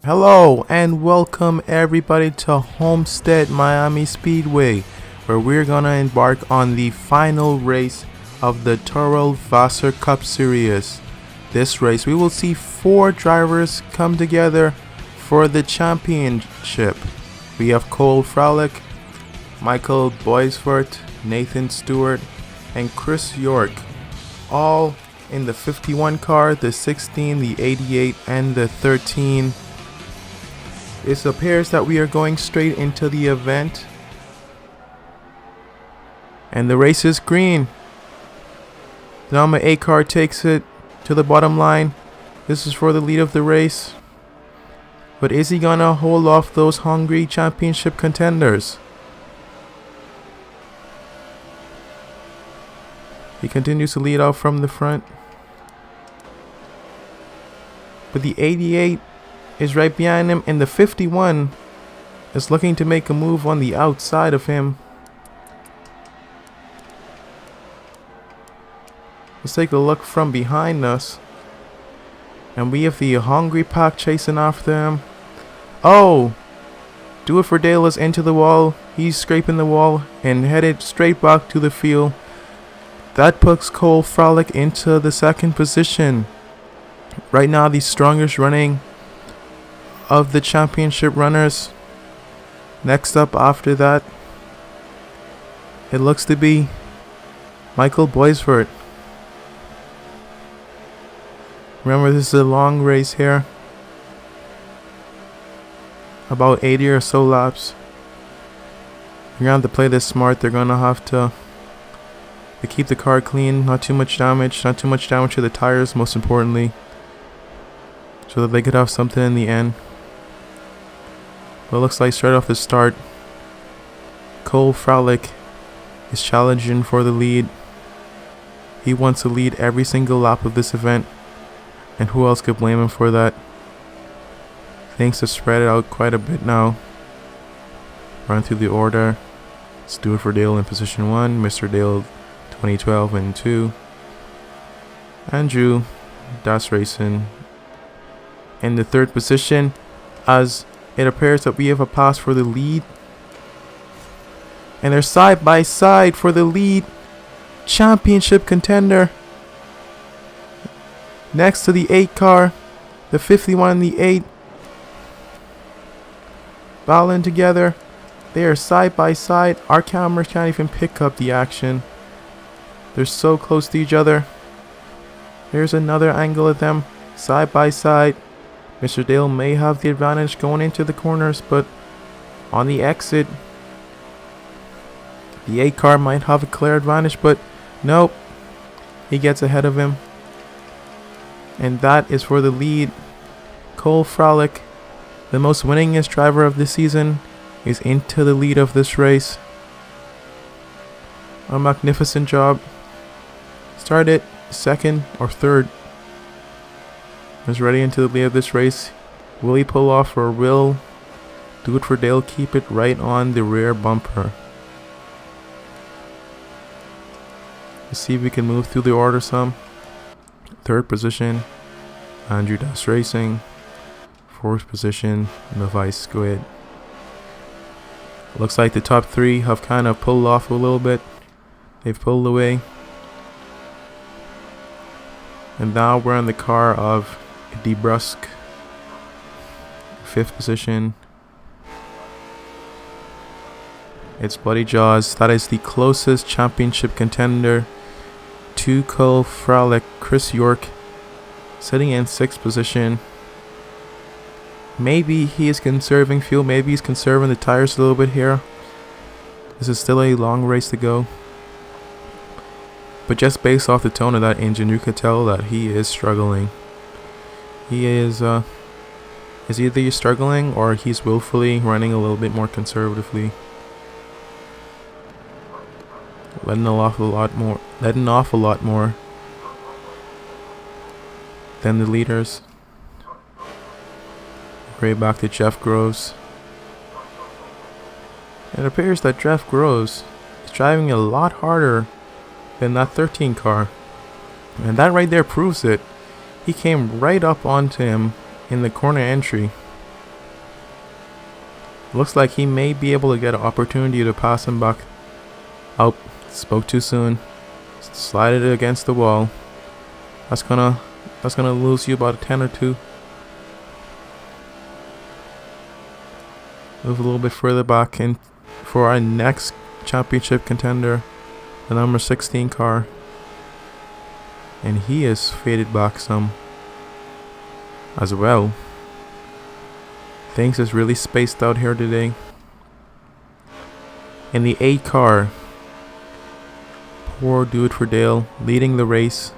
Hello and welcome everybody to Homestead Miami Speedway, where we're gonna embark on the final race of the Torel VASR Cup Series. This race we will see 4 drivers come together for the championship. We have Cole Frolic, Michael Boisvert, Nathan Stewart, and Chris York, all in the 51 car, the 16, the 88, and the 13. It appears that we are going straight into the event. And the race is green. The number 8 car takes it to the bottom line. This is for the lead of the race. But is he gonna hold off those hungry championship contenders? He continues to lead out from the front. But the 88 is right behind him, and the 51 is looking to make a move on the outside of him. Let's take a look from behind us, and we have the hungry pack chasing after him. Oh! Do It For Dale is into the wall. He's scraping the wall and headed straight back to the field. That puts Cole Frolic into the second position. Right now, the strongest running of the championship runners. Next up after that, it looks to be Michael Boisvert. Remember, this is a long race here, about 80 or so laps. You're gonna have to play this smart. They're gonna have to keep the car clean, not too much damage to the tires, most importantly, so that they could have something in the end. But it looks like straight off the start, Cole Frolic is challenging for the lead. He wants to lead every single lap of this event, and who else could blame him for that? Things have spread out quite a bit now. Run through the order. Let's do it for Dale in position 1, Mr. Dale 2012 and 2, Andrew Das Racing in the 3rd position, as it appears that we have a pass for the lead. And they're side by side for the lead championship contender. Next to the 8 car, the 51 and the 8 battling together. They are side by side. Our cameras can't even pick up the action. They're so close to each other. Here's another angle of them side by side. Mr. Dale may have the advantage going into the corners, but on the exit, the 8 car might have a clear advantage, but nope. He gets ahead of him. And that is for the lead. Cole Frolic, the most winningest driver of this season, is into the lead of this race. A magnificent job. Started 2nd or 3rd. Is ready into the lead of this race. Will he pull off, or will Do It For Dale keep it right on the rear bumper? Let's see if we can move through the order some. 3rd position, Andrew Das Racing. 4th position, Levi Squid. Looks like the top 3 have kind of pulled off a little bit. They've pulled away. And now we're in the car of DeBrusque. 5th position. It's Bloody Jaws. That is the closest championship contender to Cole Frolic. Chris York sitting in 6th position. Maybe he is conserving fuel. Maybe he's conserving the tires a little bit here. This is still a long race to go. But just based off the tone of that engine, you could tell that he is struggling. He is either he's struggling or he's willfully running a little bit more conservatively. Letting off a lot more than the leaders. Right back to Jeff Groves. It appears that Jeff Groves is driving a lot harder than that 13 car. And that right there proves it. He came right up onto him in the corner entry. Looks like he may be able to get an opportunity to pass him back. Oh, spoke too soon. Slided it against the wall. That's gonna lose you about a 10 or 2. Move a little bit further back in for our next championship contender, the number 16 car. And he is faded back some as well. Things is really spaced out here today. In the 8 car, poor Do It For Dale leading the race.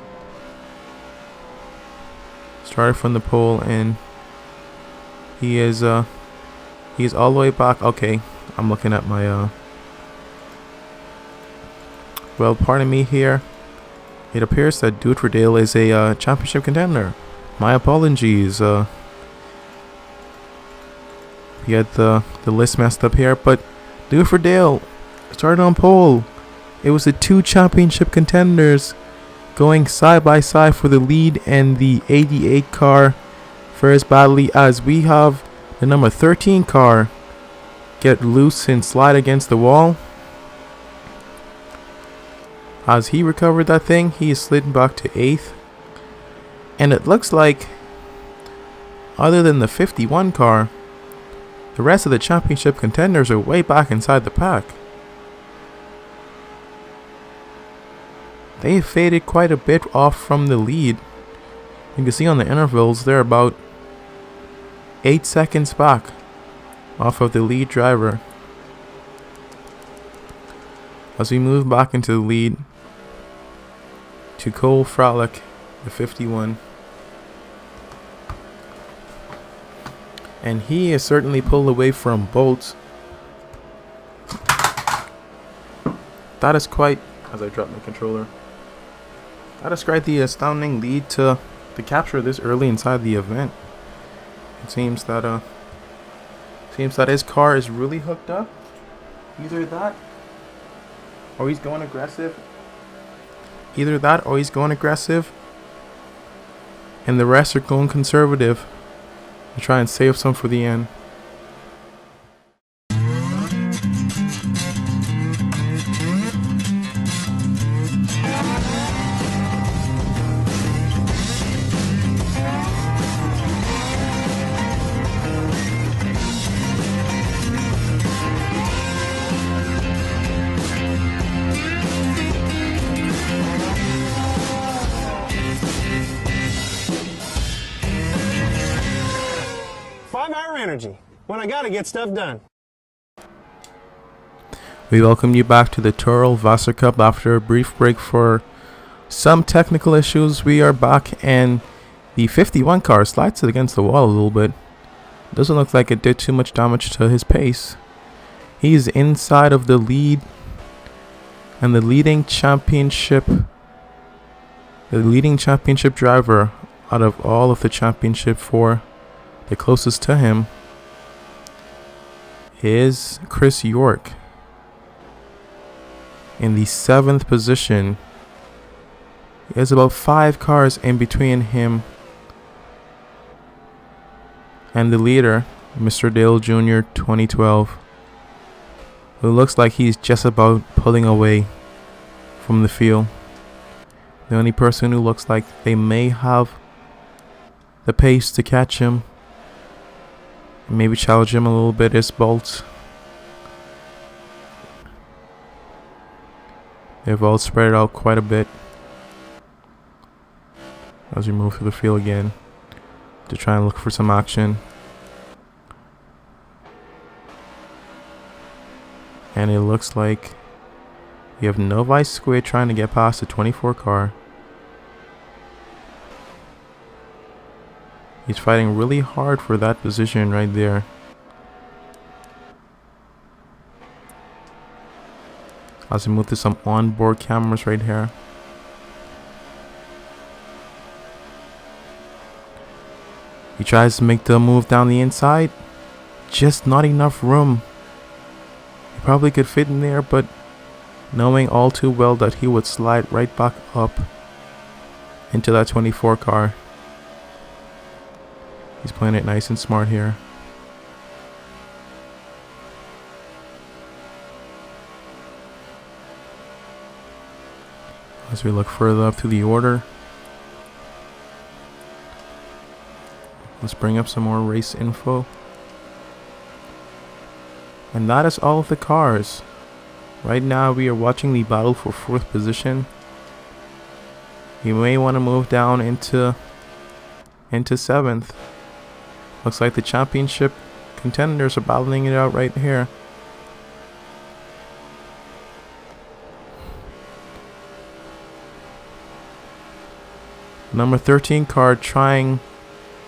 Started from the pole and he's all the way back. Okay, I'm looking at my well, pardon me here. It appears that Do It For Dale is a championship contender. My apologies. We had the list messed up here, but Do It For Dale started on pole. It was the 2 championship contenders going side by side for the lead, and the 88 car fares badly as we have the number 13 car get loose and slide against the wall. As he recovered that thing, he is slid back to 8th. And it looks like, other than the 51 car, the rest of the championship contenders are way back inside the pack. They faded quite a bit off from the lead. You can see on the intervals they're about 8 seconds back off of the lead driver. As we move back into the lead to Cole Frolic, the 51. And he is certainly pulled away from Bolt. That is quite, as I drop my controller, that is quite the astounding lead to capture this early inside the event. It seems that his car is really hooked up. Either that or he's going aggressive. And the rest are going conservative to try and save some for the end. Energy when I gotta get stuff done. We welcome you back to the Torel VASR Cup after a brief break for some technical issues. We are back and the 51 car slides it against the wall a little bit. Doesn't look like it did too much damage to his pace. He's inside of the lead, and the leading championship driver out of all of the championship 4, the closest to him, is Chris York in the 7th position. He has about 5 cars in between him and the leader, Mr. Dale Jr. 2012, who looks like he's just about pulling away from the field. The only person who looks like they may have the pace to catch him, maybe challenge him a little bit, is Bolt. They've all spread out quite a bit as we move through the field again to try and look for some action. And it looks like we have Novi Squid trying to get past the 24 car. He's fighting really hard for that position right there. As we move to some onboard cameras right here. He tries to make the move down the inside. Just not enough room. He probably could fit in there, but knowing all too well that he would slide right back up into that 24 car. He's playing it nice and smart here. As we look further up through the order, let's bring up some more race info. And that is all of the cars. Right now we are watching the battle for 4th position. You may want to move down into 7th. Looks like the championship contenders are battling it out right here. Number 13 car trying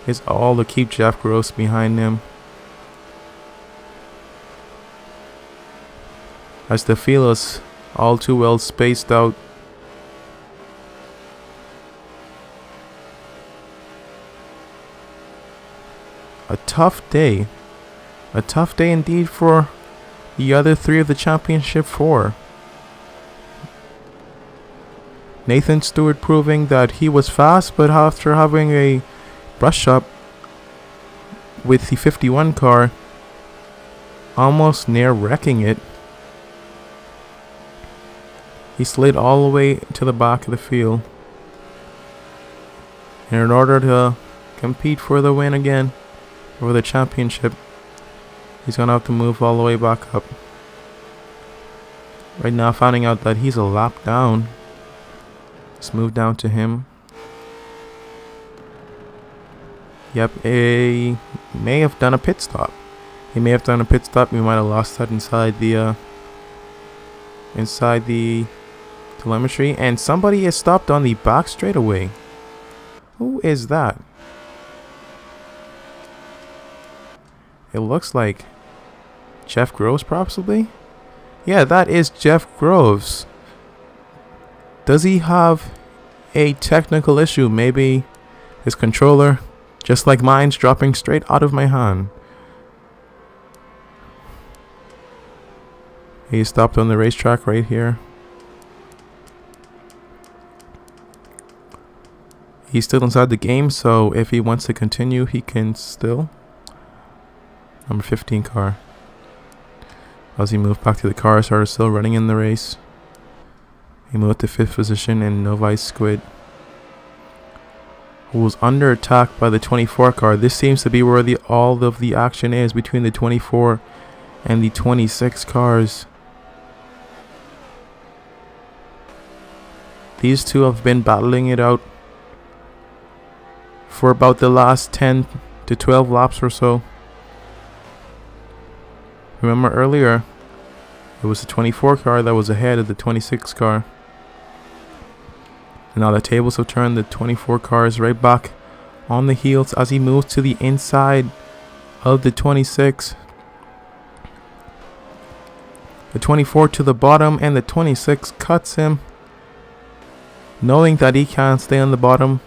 his all to keep Jeff Gross behind him, as the field is all too well spaced out. A tough day indeed for the other 3 of the championship 4. Nathan Stewart proving that he was fast, but after having a brush up with the 51 car, almost near wrecking it. He slid all the way to the back of the field. And in order to compete for the win again, over the championship, he's gonna have to move all the way back up. Right now, finding out that he's a lap down. Let's move down to him. Yep, he may have done a pit stop. We might have lost that inside the telemetry, and somebody is stopped on the back straightaway. Who is that? It looks like Jeff Groves, possibly. Yeah, that is Jeff Groves. Does he have a technical issue? Maybe his controller, just like mine's, dropping straight out of my hand. He stopped on the racetrack right here. He's still inside the game, so if he wants to continue, he can still. Number 15 car. As he moved back to the car, started still running in the race. He moved to 5th position, and Novi Squid, who was under attack by the 24 car. This seems to be where all of the action is, between the 24 and the 26 cars. These two have been battling it out for about the last 10 to 12 laps or so. Remember earlier, it was the 24 car that was ahead of the 26 car. And now the tables have turned. The 24 car is right back on the heels as he moves to the inside of the 26. The 24 to the bottom, and the 26 cuts him, knowing that he can't stay on the bottom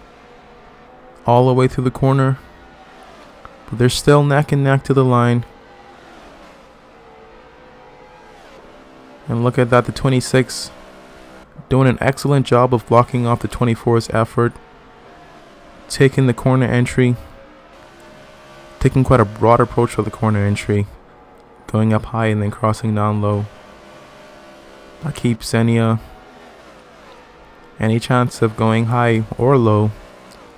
all the way through the corner. But they're still neck and neck to the line. And look at that, the 26 doing an excellent job of blocking off the 24's effort. Taking the corner entry. Taking quite a broad approach for the corner entry. Going up high and then crossing down low. That keeps any chance of going high or low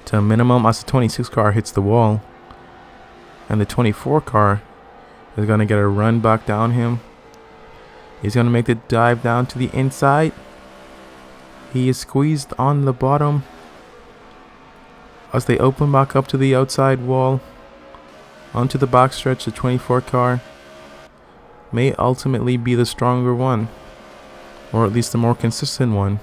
to a minimum as the 26 car hits the wall. And the 24 car is going to get a run back down him. He's going to make the dive down to the inside. He is squeezed on the bottom as they open back up to the outside wall. Onto the backstretch, the 24 car may ultimately be the stronger one, or at least the more consistent one.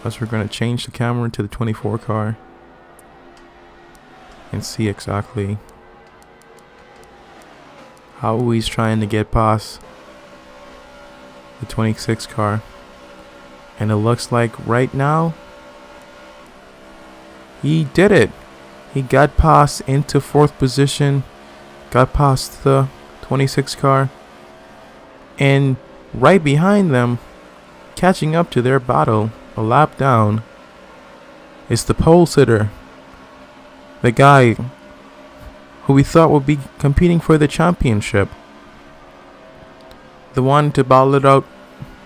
As we're going to change the camera to the 24 car and see exactly how he's trying to get past the 26 car. And it looks like right now he did it. He got past into 4th position, got past the 26 car, and right behind them, catching up to their battle, a lap down, is the pole sitter, the guy who we thought would be competing for the championship, the one to battle it out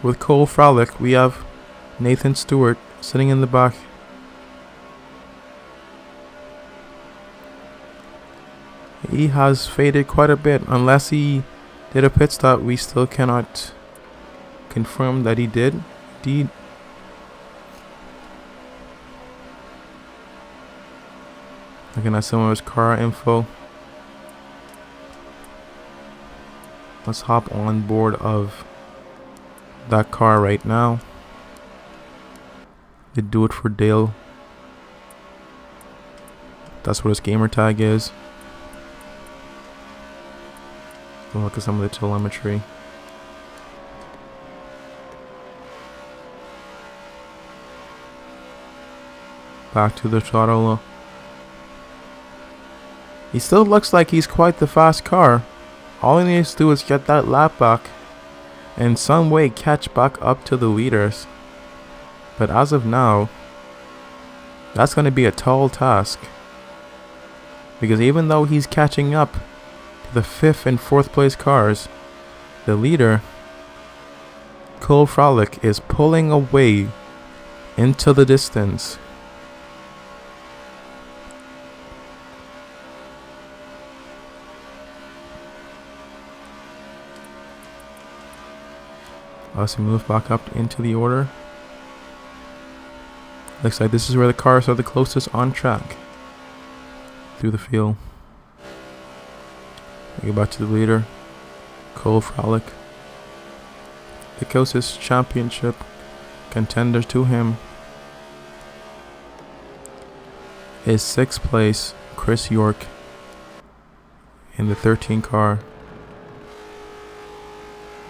with Cole Frolic, we have Nathan Stewart sitting in the back. He has faded quite a bit. Unless he did a pit stop, we still cannot confirm that he did. Indeed. Looking at some of his car info. Let's hop on board of that car right now. They do it for Dale. That's what his gamer tag is. We'll look at some of the telemetry. Back to the throttle. He still looks like he's quite the fast car. All he needs to do is get that lap back and in some way catch back up to the leaders. But as of now, that's going to be a tall task. Because even though he's catching up to the 5th and 4th place cars, the leader, Cole Frolic, is pulling away into the distance. As we move back up into the order. Looks like this is where the cars are the closest on track through the field. We go back to the leader, Cole Frolic. The closest championship contender to him is 6th place Chris York in the 13 car.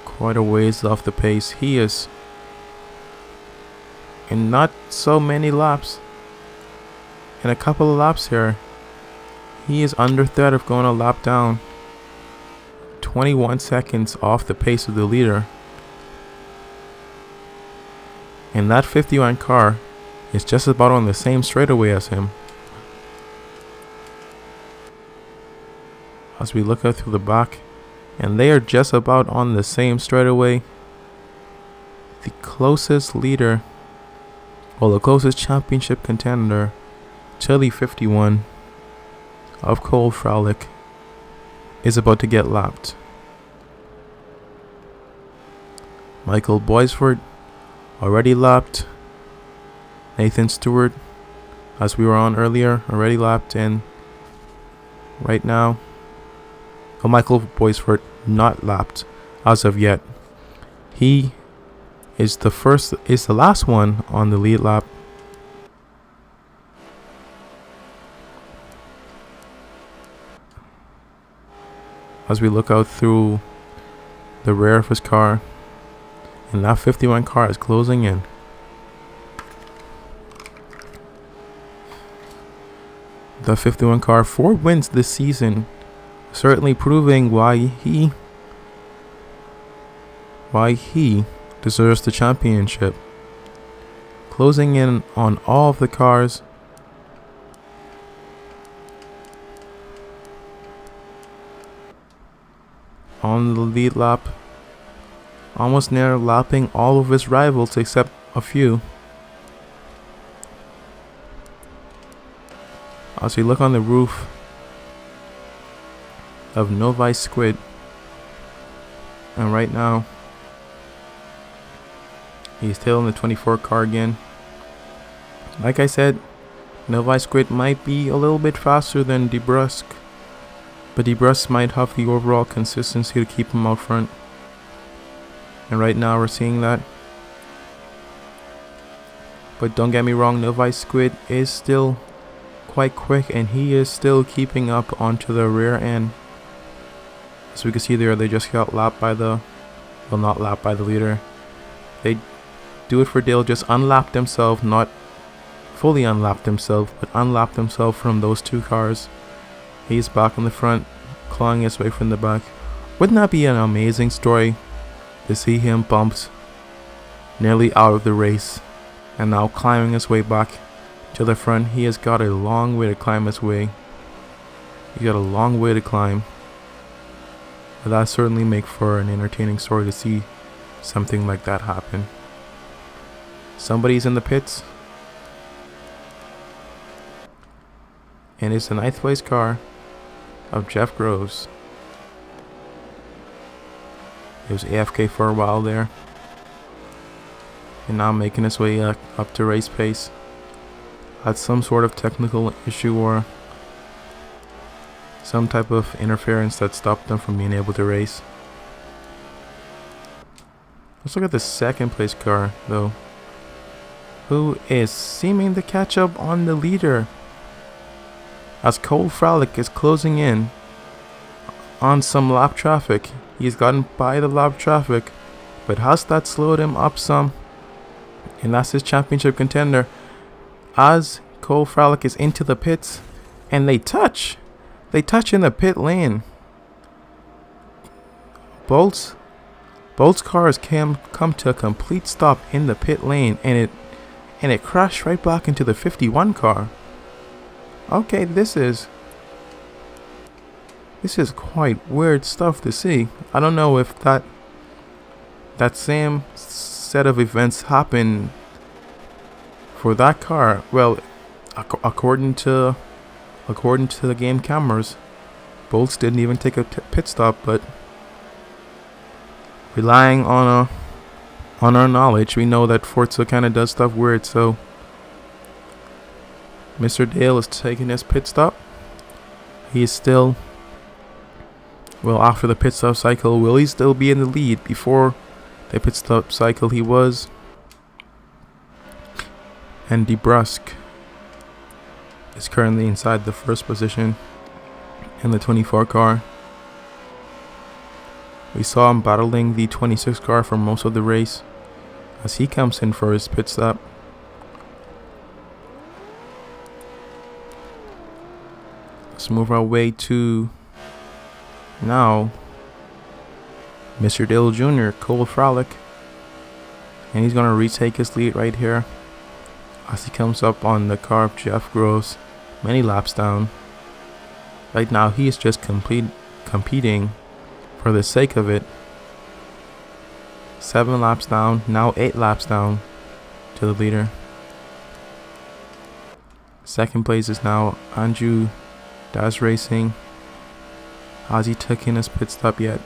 Quite a ways off the pace. He is in not so many laps. In a couple of laps here, he is under threat of going a lap down. 21 seconds off the pace of the leader. And that 51 car is just about on the same straightaway as him. As we look out through the back, and they are just about on the same straightaway. The closest leader, or the closest championship contender to the 51 of Cole Frolic, is about to get lapped. Michael Boisford already lapped. Nathan Stewart, as we were on earlier, already lapped in right now. Oh, Michael Boisford not lapped as of yet. He is the last one on the lead lap. As we look out through the rear of his car, and that 51 car is closing in. The 51 car, 4 wins this season, certainly proving why he deserves the championship. Closing in on all of the cars. On the lead lap. Almost near lapping all of his rivals except a few. As we look on the roof of Novi Squid, and right now he's still in the 24 car again. Like I said, Novi Squid might be a little bit faster than DeBrusque, but DeBrusque might have the overall consistency to keep him out front, and right now we're seeing that. But don't get me wrong, Novi Squid is still quite quick, and he is still keeping up onto the rear end. As we can see there, they just got lapped by not lapped by the leader. They do it for Dale, just unlapped himself, not fully unlapped himself, but unlapped himself from those 2 cars. He's back in the front, clawing his way from the back. Wouldn't that be an amazing story to see him bumped nearly out of the race and now climbing his way back to the front? He has got a long way to climb his way. He got a long way to climb. But that certainly make for an entertaining story to see something like that happen. Somebody's in the pits, and it's the 9th place car of Jeff Groves. He was AFK for a while there, and now making his way up to race pace. Had some sort of technical issue or some type of interference that stopped them from being able to race. Let's look at the 2nd place car though, who is seeming to catch up on the leader as Cole Fralick is closing in on some lap traffic. He's gotten by the lap traffic, but has that slowed him up some? And that's his championship contender as Cole Fralick is into the pits, and they touch in the pit lane. Bolt's cars come to a complete stop in the pit lane, and it crashed right back into the 51 car. Okay, this is quite weird stuff to see. I don't know if that same set of events happened for that car. Well, according to the game cameras, Bolts didn't even take a pit stop, but relying on our knowledge, we know that Forza kind of does stuff weird. So Mr. Dale is taking his pit stop. He is still, well, after the pit stop cycle, will he still be in the lead? Before the pit stop cycle, he was. And DeBrusque is currently inside the 1st position in the 24 car. We saw him battling the 26 car for most of the race as he comes in for his pit stop. Let's move our way to now Mr. Dale Jr., Cole Fralick, and he's going to retake his lead right here as he comes up on the car of Jeff Groves, many laps down. Right now he is just competing for the sake of it. 7 laps down, now 8 laps down to the leader. 2nd place is now Andrew Das Racing. Has he taken his pit stop yet?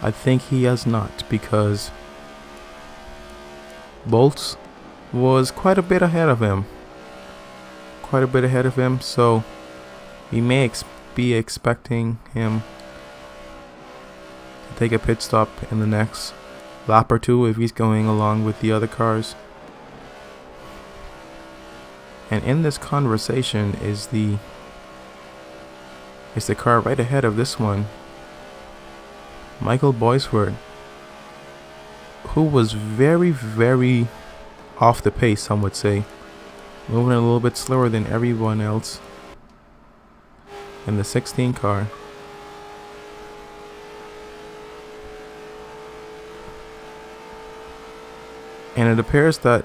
I think he has not, because Bolts was quite a bit ahead of him. So we may be expecting him to take a pit stop in the next lap or two if he's going along with the other cars. And in this conversation is the car right ahead of this one, Michael Boisward, who was very, very off the pace, some would say, moving a little bit slower than everyone else in the 16 car. And it appears that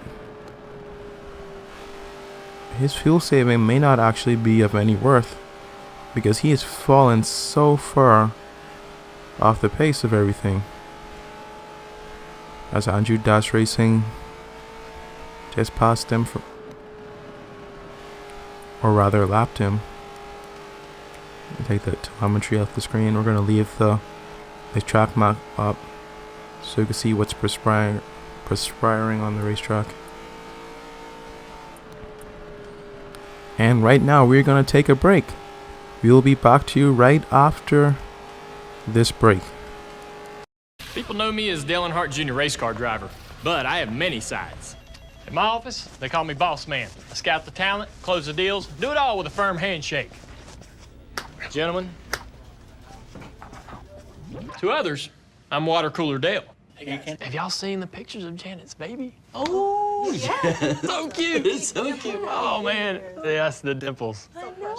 his fuel saving may not actually be of any worth, because he has fallen so far off the pace of everything. As Andrew Das Racing just passed him, or rather lapped him. Take the telemetry off the screen. We're going to leave the track map up so you can see what's perspiring on the racetrack. And right now we're going to take a break. We will be back to you right after this break. People know me as Dale Earnhardt Jr. race car driver, but I have many sides. In my office, they call me Boss Man. I scout the talent, close the deals, do it all with a firm handshake. Gentlemen, to others, I'm Water Cooler Dale. Have y'all seen the pictures of Janet's baby? Oh, yeah. So cute. It's so cute. Oh, man. Yes, the dimples.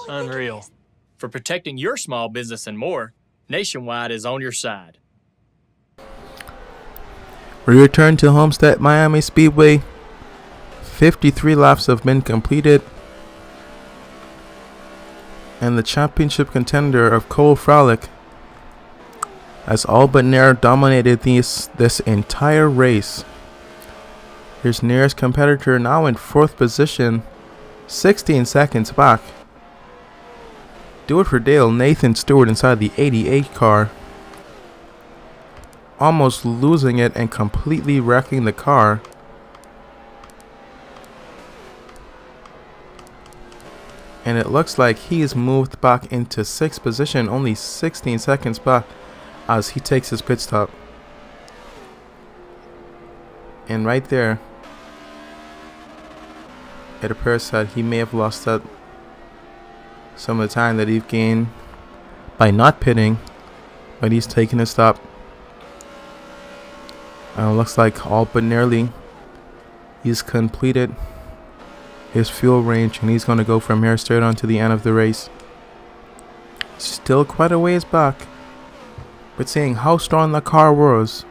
Unreal. For protecting your small business and more, Nationwide is on your side. We return to Homestead Miami Speedway. 53 laps have been completed. And the championship contender of Cole Fralick as all but Nair dominated this entire race. Here's Nair's competitor now in 4th position, 16 seconds back. Do it for Dale, Nathan Stewart inside the 88 car. Almost losing it and completely wrecking the car. And it looks like he's moved back into 6th position, only 16 seconds back as he takes his pit stop. And right there, it appears that he may have lost that some of the time that he's gained by not pitting, but he's taking a stop. Looks like all but nearly he's completed his fuel range, and he's going to go from here straight on to the end of the race. Still quite a ways back, but seeing how strong the car was,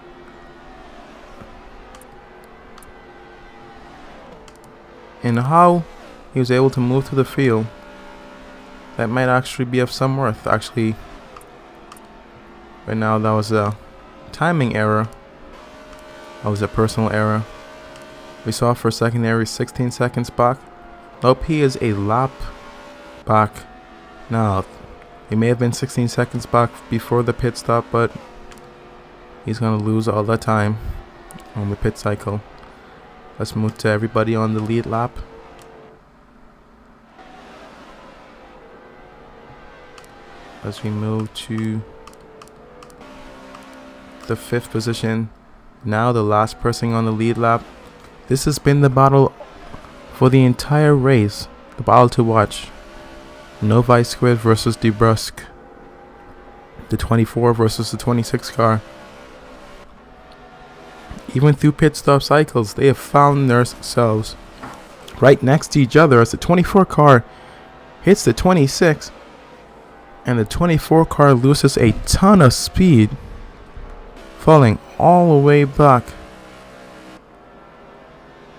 and how he was able to move through the field, that might actually be of some worth. Actually, right now that was a timing error. That was a personal error. We saw for secondary 16 seconds back. Nope, he is a lap back. Now, he may have been 16 seconds back before the pit stop, but he's going to lose all the time on the pit cycle. Let's move to everybody on the lead lap. As we move to the 5th position. Now the last person on the lead lap. This has been the battle for the entire race. The battle to watch. Novi Squid versus DeBrusque. The 24 versus the 26 car. Even through pit stop cycles, they have found themselves right next to each other as the 24 car hits the 26. And the 24 car loses a ton of speed, falling all the way back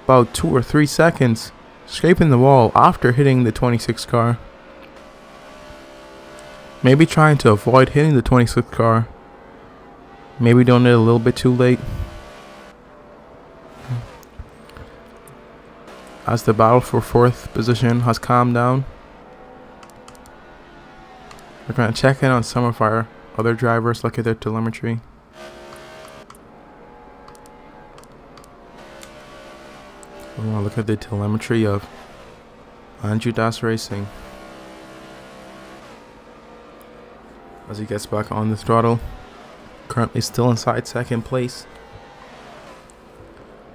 about 2 or 3 seconds, scraping the wall after hitting the 26 car. Maybe trying to avoid hitting the 26 car. Maybe doing it a little bit too late. As the battle for 4th position has calmed down, we're going to check in on some of our other drivers, look at their telemetry. We want to look at the telemetry of Andrew Das Racing as he gets back on the throttle. Currently still inside 2nd place.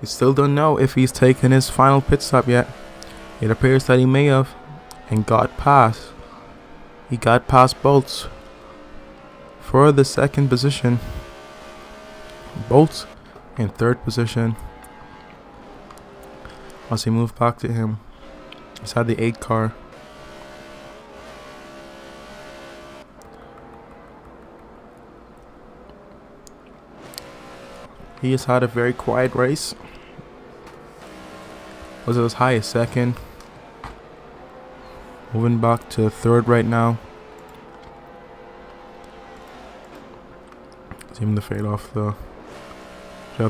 We still don't know if he's taken his final pit stop yet. It appears that he may have and got past. He got past Bolts for the 2nd position. Bolts in 3rd position. As he moved back to him, inside the 8 car. He has had a very quiet race. Was as high as 2nd. Moving back to 3rd right now. Seem to fade off the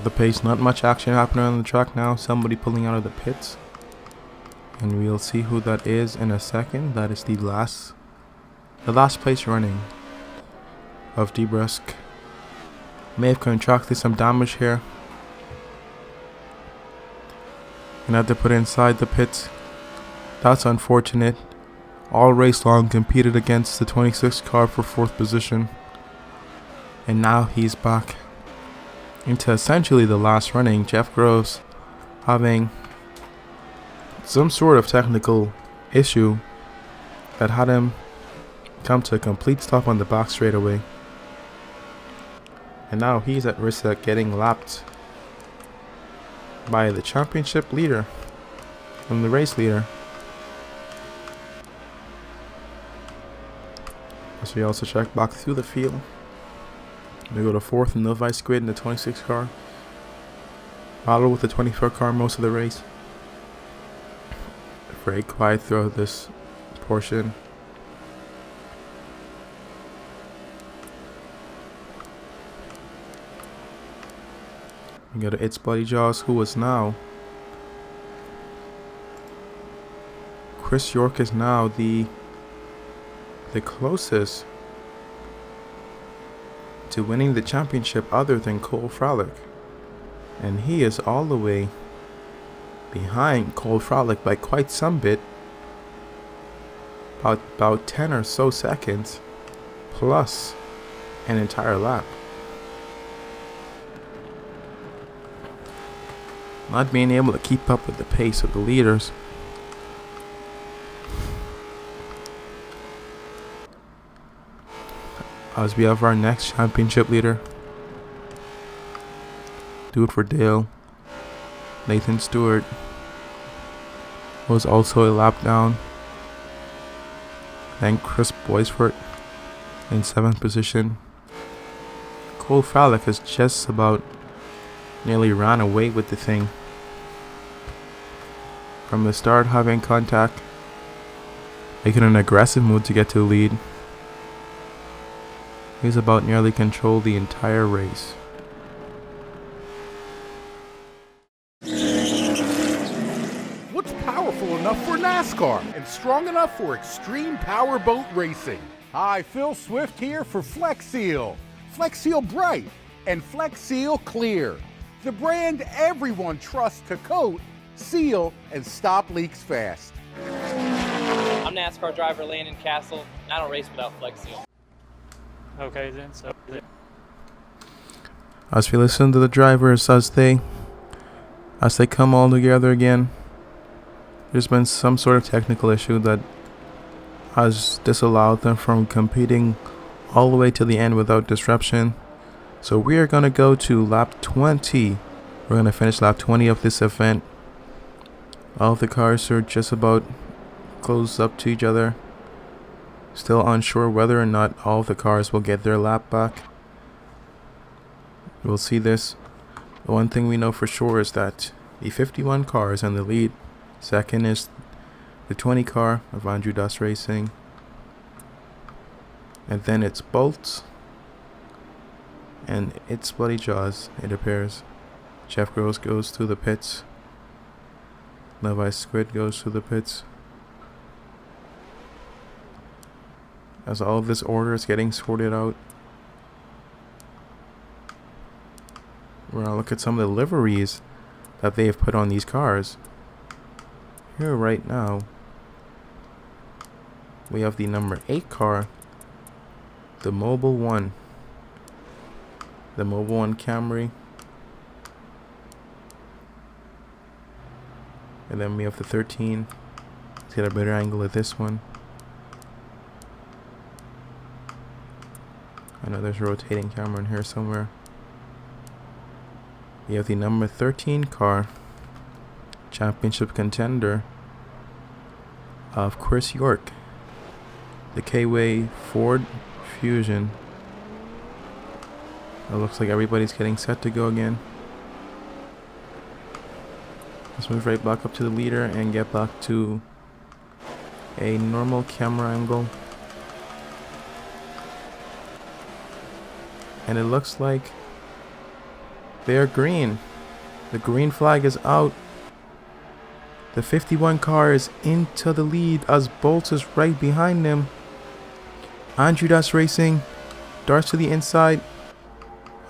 pace. Not much action happening on the track now. Somebody pulling out of the pits. And we'll see who that is in a second. That is the last place running of DeBrusque. May have contracted some damage here. Gonna have to put it inside the pits. That's unfortunate. All race long competed against the 26 car for 4th position. And now he's back into essentially the last running. Jeff Groves having some sort of technical issue that had him come to a complete stop on the back straightaway. And now he's at risk of getting lapped by the championship leader and the race leader. So we also check back through the field. We go to 4th in Novi Squid in the 26 car. Battle with the 24 car most of the race. Very quiet throughout this portion. We got It's Bloody Jaws, who is now Chris York is now the closest to winning the championship other than Cole Frolic. And he is all the way behind Cole Frolic by quite some bit. About 10 or so seconds plus an entire lap. Not being able to keep up with the pace of the leaders. As we have our next championship leader. Do It For Dale. Nathan Stewart was also a lap down. Then Chris Boisfort in 7th position. Cole Frolic has just about nearly ran away with the thing. From the start, having contact, making an aggressive move to get to the lead. He's about nearly controlled the entire race. What's powerful enough for NASCAR and strong enough for extreme powerboat racing? Hi, Phil Swift here for Flex Seal. Flex Seal Bright and Flex Seal Clear. The brand everyone trusts to coat, seal, and stop leaks fast. I'm NASCAR driver Landon Castle, and I don't race without Flex Seal. Okay then, so As we listen to the drivers as they come all together again, there's been some sort of technical issue that has disallowed them from competing all the way to the end without disruption. So we are going to go to lap 20. We're going to finish lap 20 of this event. All of the cars are just about close up to each other. Still unsure whether or not all of the cars will get their lap back. We'll see this. The one thing we know for sure is that the 51 car is in the lead. Second is the 20 car of Andrew Das Racing. And then it's Bolts. And It's Bloody Jaws, it appears. Jeff Gross goes through the pits. Levi Squid goes through the pits. As all of this order is getting sorted out, we're going to look at some of the liveries that they have put on these cars. Here right now, we have the number 8 car, the Mobile One. The Mobile One Camry. And then we have the 13. Let's get a better angle of this one. I know there's a rotating camera in here somewhere. We have the number 13 car, championship contender of Chris York, the K-Way Ford Fusion. It looks like everybody's getting set to go again. Let's move right back up to the leader and get back to a normal camera angle. And it looks like they're green. The green flag is out. The 51 car is into the lead as Bolts is right behind them. Andrew Das Racing darts to the inside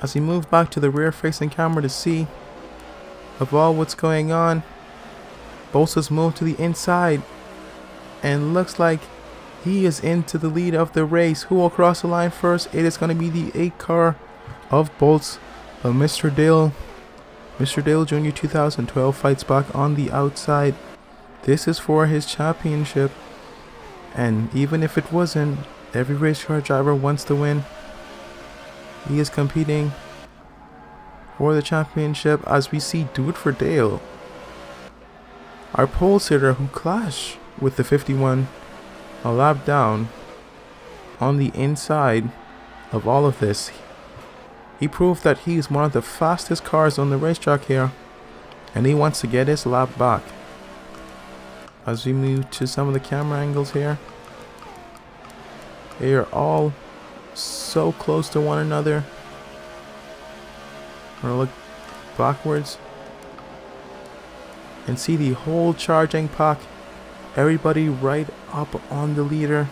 as he moves back to the rear facing camera to see of all what's going on. Bolts has moved to the inside and looks like he is into the lead of the race. Who will cross the line first? It is going to be the 8 car of Bolts. But Mr. Dale Jr. 2012 fights back on the outside. This is for his championship. And even if it wasn't, every race car driver wants to win. He is competing for the championship as we see Do It For Dale, our pole sitter who clashed with the 51 a lap down on the inside of all of this. He proved that he is one of the fastest cars on the racetrack here, and he wants to get his lap back. As we move to some of the camera angles here, they are all so close to one another. We're backwards and see the whole charging pack. Everybody right up on the leader.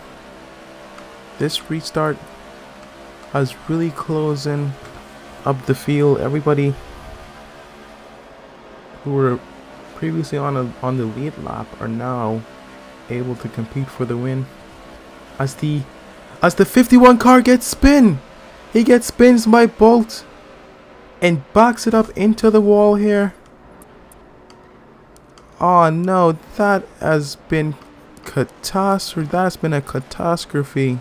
This restart has really closing up the field. Everybody who were previously on the lead lap are now able to compete for the win. As the 51 car gets spin, he gets spins by Bolt and backs it up into the wall here. Oh no, that has been catastrophe. That's been a catastrophe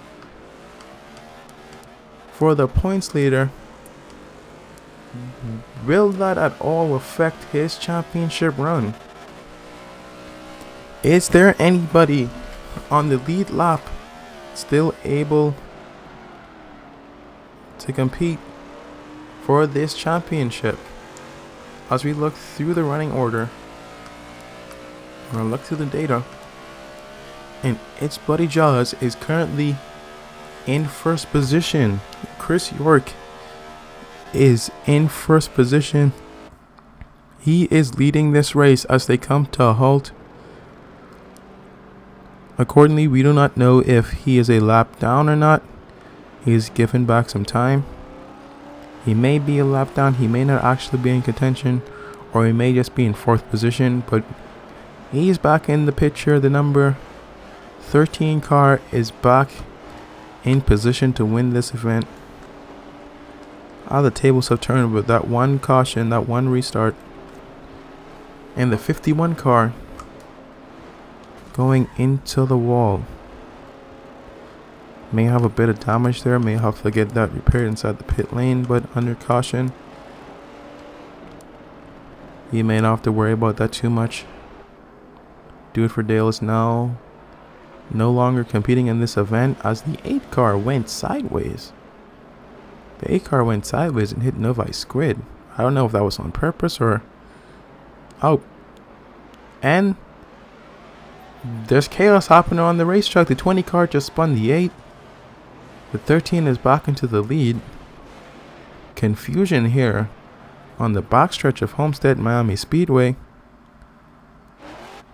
for the points leader. Will that at all affect his championship run? Is there anybody on the lead lap still able to compete for this championship? As we look through the running order, or look through the data, and it's Buddy Jaws is currently in first position. Chris York is in first position. He is leading this race as they come to a halt. Accordingly, we do not know if he is a lap down or not. He is given back some time. He may be a lap down, he may not actually be in contention, or he may just be in fourth position, but he's back in the picture. The number 13 car is back in position to win this event. All the tables have turned with that one caution, that one restart. And the 51 car going into the wall. May have a bit of damage there, may have to get that repaired inside the pit lane, but under caution. You may not have to worry about that too much. Do It For Dale is now no longer competing in this event as the 8 car went sideways. The 8 car went sideways and hit Novi Squid. I don't know if that was on purpose or... Oh. And there's chaos happening on the racetrack. The 20 car just spun the 8. The 13 is back into the lead. Confusion here on the backstretch of Homestead Miami Speedway,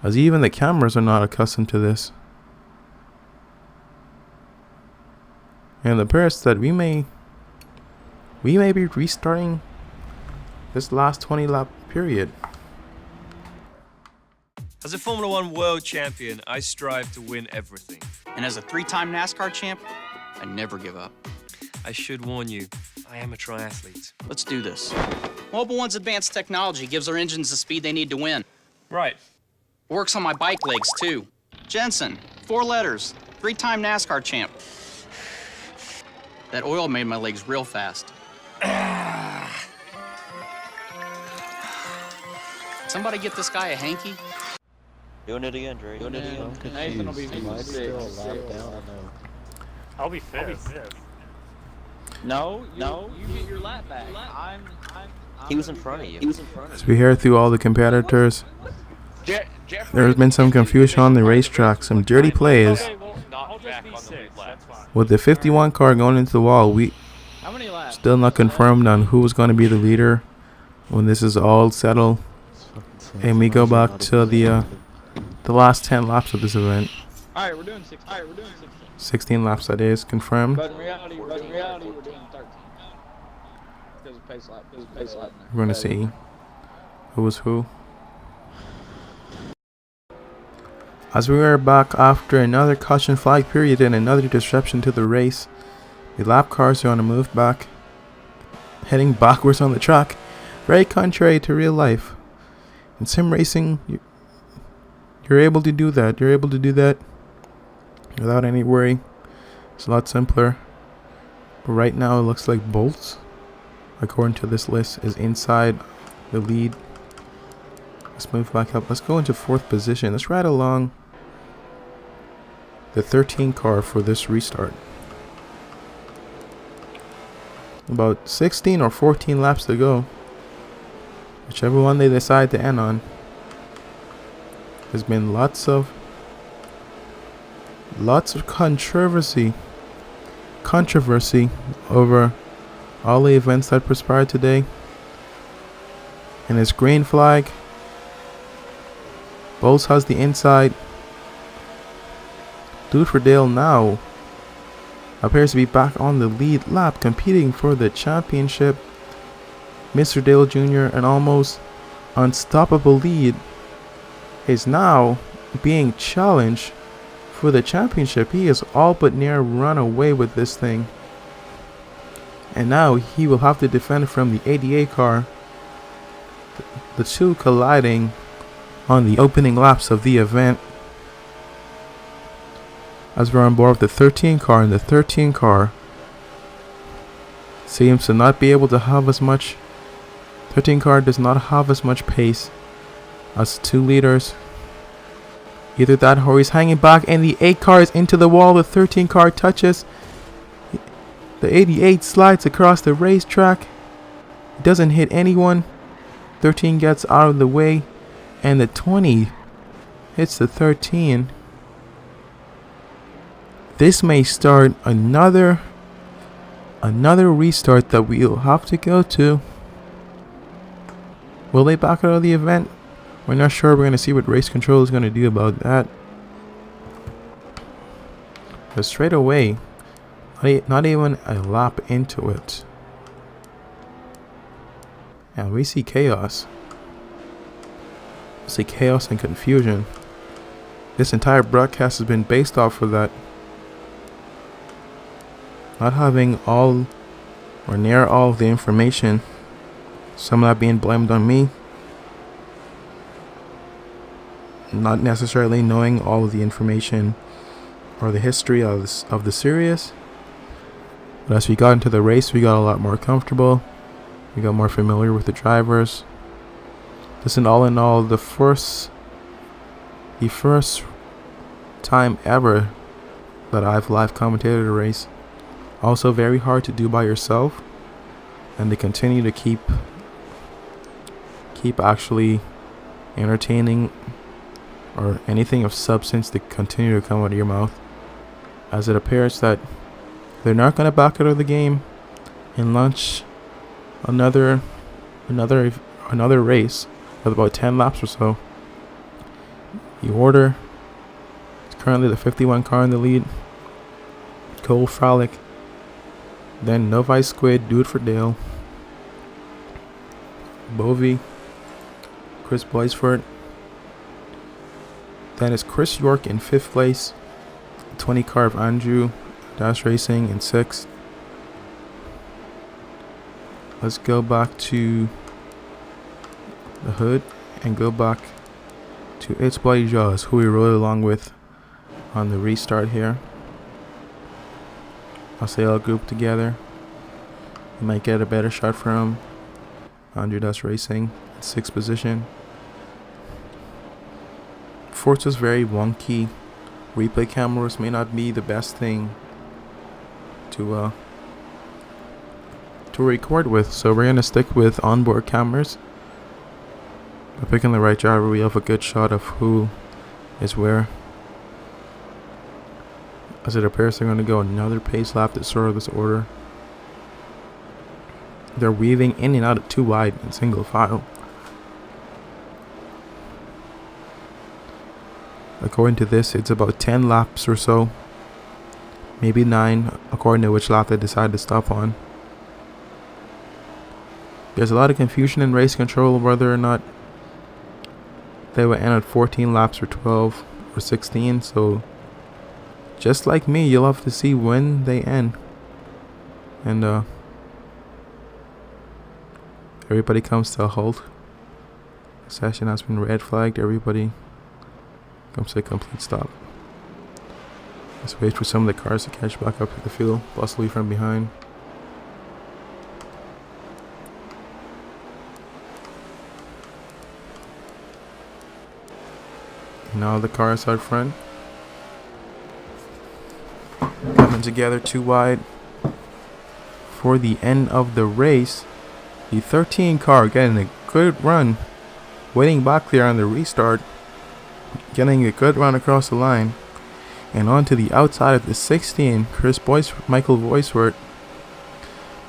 as even the cameras are not accustomed to this. And the appears that we may be restarting this last 20 lap period. As a Formula One world champion, I strive to win everything. And as a 3-time NASCAR champ, I never give up. I should warn you, I am a triathlete. Let's do this. Mobil One's advanced technology gives our engines the speed they need to win. Right. Works on my bike legs, too. Jensen, 4 letters, 3-time NASCAR champ. That oil made my legs real fast. Somebody get this guy a hanky? Doing it again, Dre. Doing it again. Nathan will be I'll be fifth. No, you get your lap back. He was in front of you. As we hear through all the competitors, there's been some confusion on the racetrack, some dirty plays. With the 51 car going into the wall, we still not confirmed on who was going to be the leader when this is all settled. And we go back to the last 10 laps of this event. Alright, we're doing 16. 16 laps, that is confirmed. But in reality, we're doing 13. There's a pace lap. We're going to see who was who. As we are back after another caution flag period and another disruption to the race, the lap cars are on a move back, heading backwards on the track, very contrary to real life. In sim racing, you're able to do that. You're able to do that without any worry. It's a lot simpler. But right now it looks like Bolt, according to this list, is inside the lead. Let's move back up. Let's go into 4th position. Let's ride along the 13 car for this restart. About 16 or 14 laps to go. Whichever one they decide to end on. There's been lots of controversy over all the events that transpired today. and his green flag. Bowles has the inside. Dude for Dale now appears to be back on the lead lap, competing for the championship. Mr. Dale Jr., an almost unstoppable lead, is now being challenged for the championship. He is all but near run away with this thing. And now he will have to defend from the 88 car. The two colliding on the opening laps of the event. As we're on board with the 13 car, and the 13 car seems to not be able to have as much. 13 car does not have as much pace as 2 leaders. Either that or he's hanging back, and the 8 car is into the wall. The 13 car touches. The 88 slides across the racetrack. It doesn't hit anyone. 13 gets out of the way, and the 20 hits the 13. This may start another restart that we'll have to go to. Will they back out of the event? We're not sure. We're going to see what race control is going to do about that. But straight away, not even a lap into it, and we see chaos. We see chaos and confusion. This entire broadcast has been based off of that. Not having all or near all of the information. Some of that being blamed on me. Not necessarily knowing all of the information or the history of the series. But as we got into the race, we got a lot more comfortable. We got more familiar with the drivers. This is all in all the first time ever that I've live commentated a race. Also very hard to do by yourself, and to continue to keep actually entertaining or anything of substance to continue to come out of your mouth, as it appears that they're not going to back out of the game and launch another race with about 10 laps or so. The order is currently the 51 car in the lead. Cole Frolic, then Novi Squid, Dude for Dale, Bovey, Chris Boysford. Then is Chris York in 5th place, 20 car of Andrew Dash Racing in 6th. Let's go back to the hood and go back to It's Bloody Jaws, who we rode along with on the restart here. I'll say all grouped together. You might get a better shot from Andrew Dash Racing in 6th position. Forza's very wonky. Replay cameras may not be the best thing to record with, so we're gonna stick with onboard cameras. By picking the right driver, we have a good shot of who is where. As it appears, they're going to go another pace lap to sort of this order. They're weaving in and out of 2 wide in single file. According to this, it's about 10 laps or so. Maybe 9, according to which lap they decide to stop on. There's a lot of confusion in race control whether or not they will end at 14 laps or 12 or 16. So just like me, you'll have to see when they end. And everybody comes to a halt. The session has been red flagged. Everybody comes to a complete stop. Let's wait for some of the cars to catch back up to the field, possibly from behind. Now the cars out front, coming together 2 wide for the end of the race. The 13 car getting a good run, waiting back there on the restart, getting a good run across the line, and onto the outside of the 16, Michael Boysford,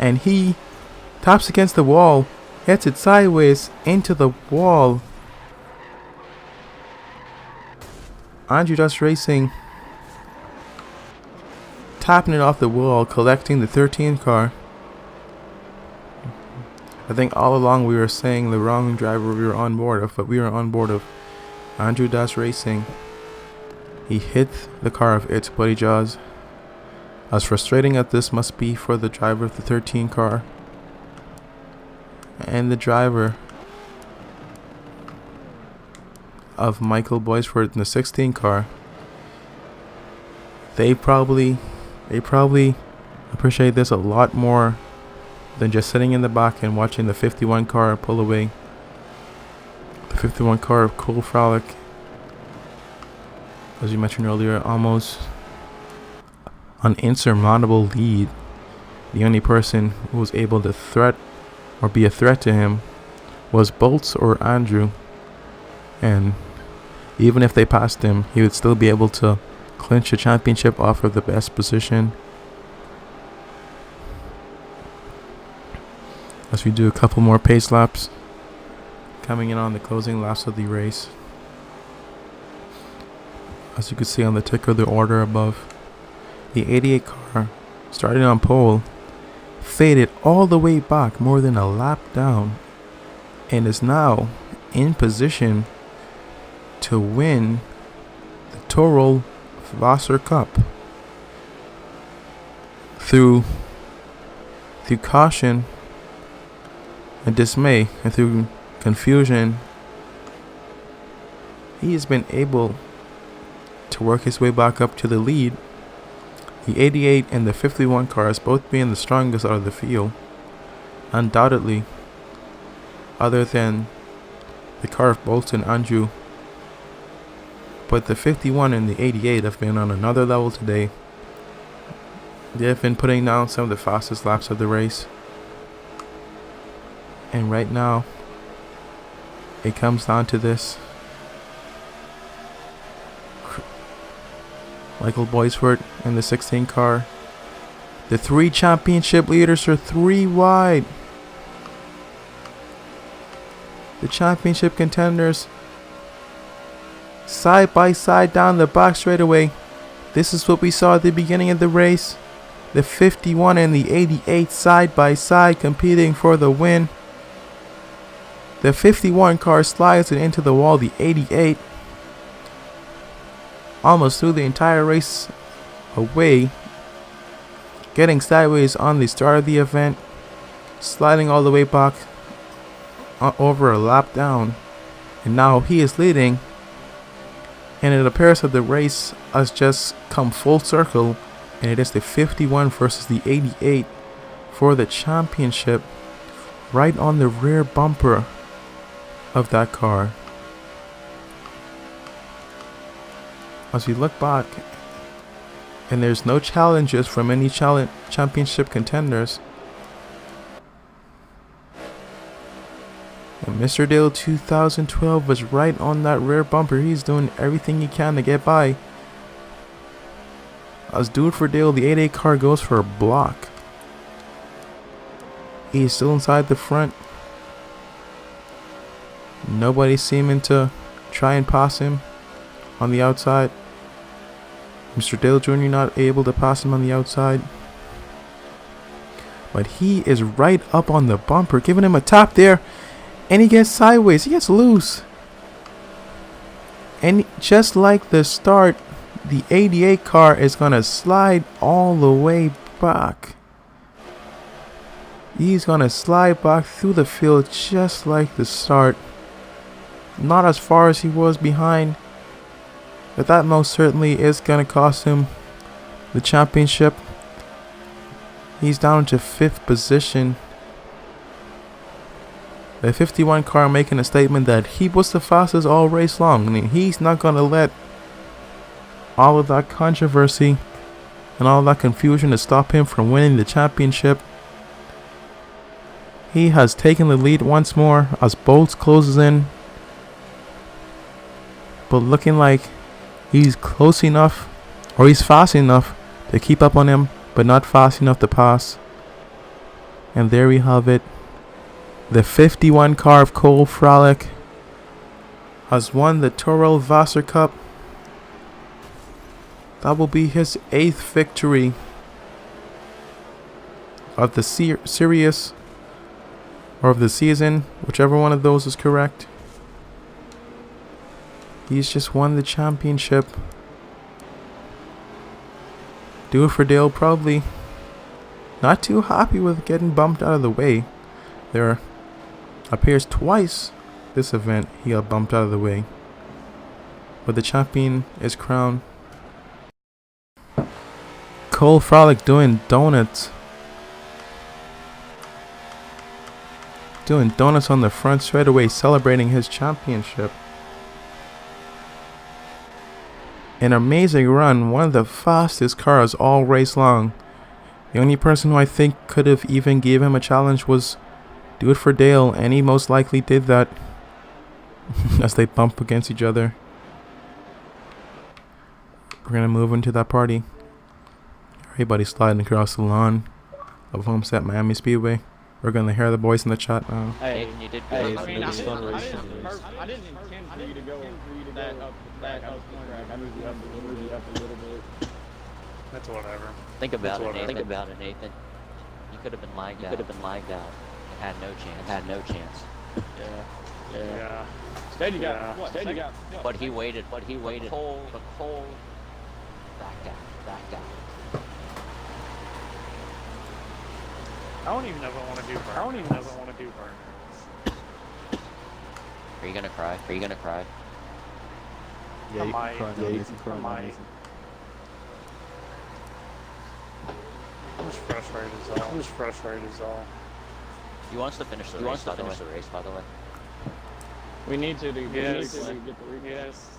and he taps against the wall hits it sideways into the wall. Andrew Dust Racing tapping it off the wall, collecting the 13th car. I think all along we were saying the wrong driver we were on board of, but we were on board of Andrew Dust Racing. He hit the car of It's Buddy Jaws. As frustrating as this must be for the driver of the 13 car and the driver of Michael Boysford in the 16 car, they probably appreciate this a lot more than just sitting in the back and watching the 51 car pull away. The 51 car of Cool Frolic, as you mentioned earlier, almost an insurmountable lead. The only person who was able to be a threat to him was Bolts or Andrew, and even if they passed him, he would still be able to clinch the championship off of the best position. As we do a couple more pace laps, coming in on the closing laps of the race. As you can see on the ticker, the order above, the 88 car, starting on pole, faded all the way back more than a lap down, and is now in position to win the Torel VASR Cup through caution and dismay and through confusion. He has been able to work his way back up to the lead. The 88 and the 51 cars both being the strongest out of the field, undoubtedly, other than the car of Bolts and Andrew. But the 51 and the 88 have been on another level today. They have been putting down some of the fastest laps of the race. And right now, it comes down to this. Michael Boysford in the 16 car. The 3 championship leaders are 3 wide. The championship contenders side by side down the back straightaway. This is what we saw at the beginning of the race. The 51 and the 88 side by side competing for the win. The 51 car slides it into the wall. The 88 almost threw the entire race away, getting sideways on the start of the event, sliding all the way back over a lap down, and now he is leading. And it appears that the race has just come full circle, and it is the 51 versus the 88 for the championship, right on the rear bumper of that car. As we look back, and there's no challenges from any championship contenders, and Mr. Dale 2012 was right on that rear bumper. He's doing everything he can to get by. As Dude for Dale, the 88 car goes for a block. He's still inside the front. Nobody seeming to try and pass him on the outside. Mr. Dale Jr. not able to pass him on the outside. But he is right up on the bumper, giving him a tap there. And he gets sideways. He gets loose. And just like the start, the 88 car is going to slide all the way back. He's going to slide back through the field just like the start. Not as far as he was behind, but that most certainly is going to cost him the championship. He's down to 5th position. The 51 car making a statement that he was the fastest all race long. I mean, he's not going to let all of that controversy and all of that confusion to stop him from winning the championship. He has taken the lead once more as Bolts closes in, but looking like he's close enough, or he's fast enough to keep up on him, but not fast enough to pass. And there we have it. The 51 car of Cole Frolic has won the Torel VASR Cup. That will be his 8th victory of the series or of the season, whichever one of those is correct. He's just won the championship. Do it for Dale, probably not too happy with getting bumped out of the way. There appears twice this event he got bumped out of the way, but the champion is crowned. Cole Frolic doing donuts. Doing donuts on the front straightaway, celebrating his championship. An amazing run, one of the fastest cars all race long. The only person who I think could have even gave him a challenge was Do It For Dale, and he most likely did that as they bump against each other. We're gonna move into that party. Everybody sliding across the lawn of Homestead Miami Speedway. We're gonna hear the boys in the chat now. Hey, you did good. I It was fun racing. I didn't intend for you to go that up the track. I moved you up a little bit. That's whatever. Think about it, Nathan. Think about it, Nathan. You could have been lagged out. You could have been lagged out. And had no chance. Had no chance. Yeah. Steady got what? Steady got. But he waited. But he waited. Cole backed out. I don't even know if I want to do burn. Are you gonna cry? Are you gonna cry? Yeah, you can cry. I'm just frustrated as all. You want us to finish the race, by the way. We need to get the Yes.